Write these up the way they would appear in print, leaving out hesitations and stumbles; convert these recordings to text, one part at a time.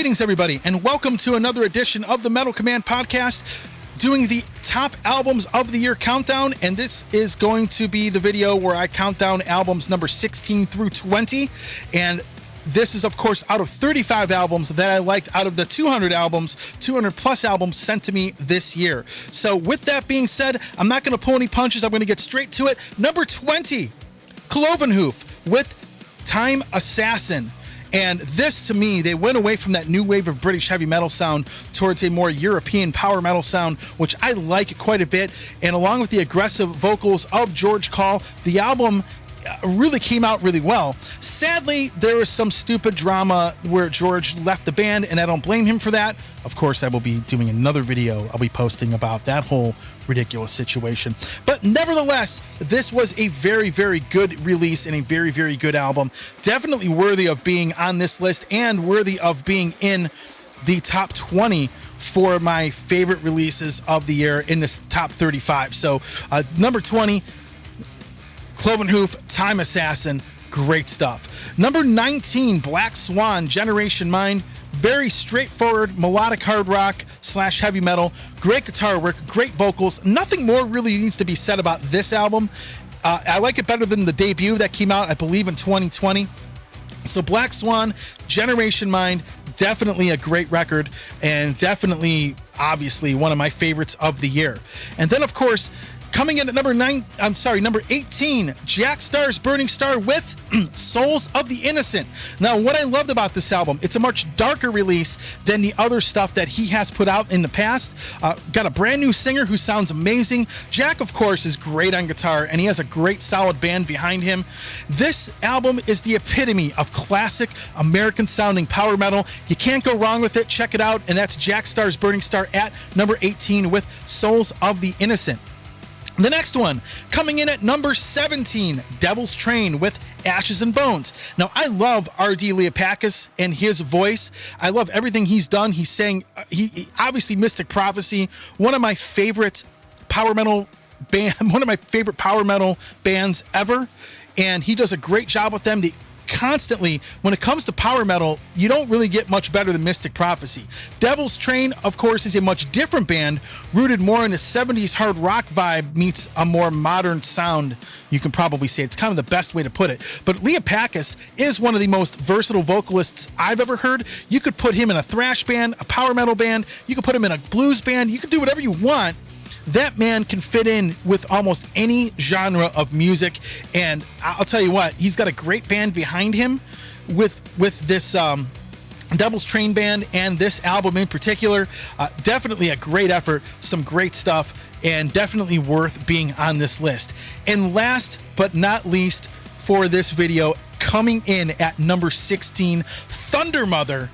Greetings, everybody, and welcome to another edition of the Metal Command Podcast, doing the top albums of the year countdown. And this is going to be the video where I count down albums number 16 through 20. And this is, of course, out of 35 albums that I liked out of the 200 plus albums sent to me this year. So with that being said, I'm not going to pull any punches. I'm going to get straight to it. Number 20, Clovenhoof with Time Assassin. And this, to me, they went away from that new wave of British heavy metal sound towards a more European power metal sound, which I like quite a bit. And along with the aggressive vocals of George Call, the album really came out really well. Sadly, there was some stupid drama where George left the band, and I don't blame him for that. Of course, I will be doing another video I'll be posting about that whole ridiculous situation. But nevertheless, this was a very, very good release and a very, very good album. Definitely worthy of being on this list and worthy of being in the top 20 for my favorite releases of the year in this top 35. So number 20, Clovenhoof, Time Assassin, great stuff. Number 19, Black Swan, Generation Mind. Very straightforward melodic hard rock / heavy metal. Great guitar work, great vocals. Nothing more really needs to be said about this album. I like it better than the debut that came out, I believe, in 2020. So Black Swan, Generation Mind, definitely a great record, and definitely, obviously, one of my favorites of the year. And then, of course, coming in at number 18, Jack Starr's Burning Star with Souls of the Innocent. Now, what I loved about this album, it's a much darker release than the other stuff that he has put out in the past. Got a brand new singer who sounds amazing. Jack, of course, is great on guitar, and he has a great solid band behind him. This album is the epitome of classic American-sounding power metal. You can't go wrong with it. Check it out, and that's Jack Starr's Burning Star at number 18 with Souls of the Innocent. The next one, coming in at number 17, Devil's Train with Ashes and Bones. Now, I love R.D. Leopakis and his voice. I love everything he's done. He's saying, he obviously Mystic Prophecy, one of my favorite power metal bands ever. And he does a great job with them. Constantly, when it comes to power metal, you don't really get much better than Mystic Prophecy. Devil's Train, of course, is a much different band, rooted more in the 70s hard rock vibe meets a more modern sound, you can probably say. It's kind of the best way to put it. But Leopakis is one of the most versatile vocalists I've ever heard. You could put him in a thrash band, a power metal band, you could put him in a blues band, you could do whatever you want. That man can fit in with almost any genre of music, and I'll tell you what, he's got a great band behind him with this Devil's Train band and this album in particular. Definitely a great effort, some great stuff, and definitely worth being on this list. And last but not least for this video, coming in at number 16, Thundermother.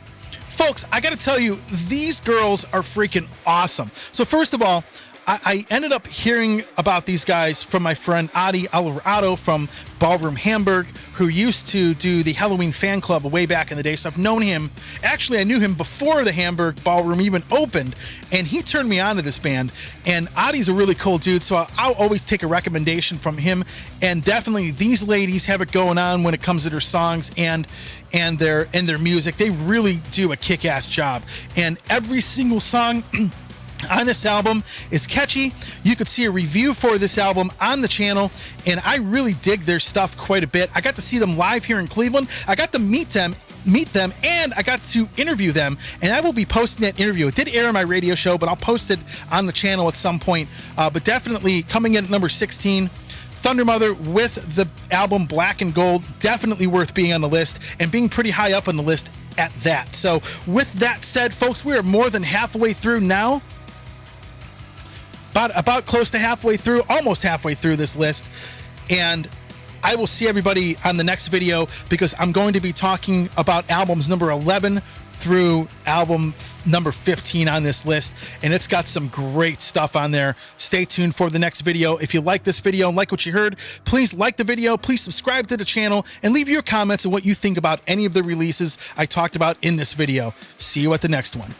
Folks, I gotta tell you, these girls are freaking awesome. So first of all, I ended up hearing about these guys from my friend Adi Alvarado from Ballroom Hamburg, who used to do the Halloween fan club way back in the day. So I've known him. Actually, I knew him before the Hamburg Ballroom even opened, and he turned me on to this band. And Adi's a really cool dude, so I'll always take a recommendation from him. And definitely, these ladies have it going on when it comes to their songs and their music. They really do a kick-ass job. And every single song on this album is catchy. You could see a review for this album on the channel, and I really dig their stuff quite a bit. I got to see them live here in Cleveland. I got to meet them, and I got to interview them, and I will be posting that interview. It did air on my radio show, but I'll post it on the channel at some point. But definitely coming in at number 16, Thundermother with the album Black and Gold, definitely worth being on the list and being pretty high up on the list at that. So with that said, folks, we are more than halfway through now. About close to halfway through, almost halfway through this list. And I will see everybody on the next video, because I'm going to be talking about albums number 11 through album number 15 on this list, and it's got some great stuff on there. Stay tuned for the next video. If you like this video and like what you heard, please like the video, please subscribe to the channel, and leave your comments on what you think about any of the releases I talked about in this video. See you at the next one.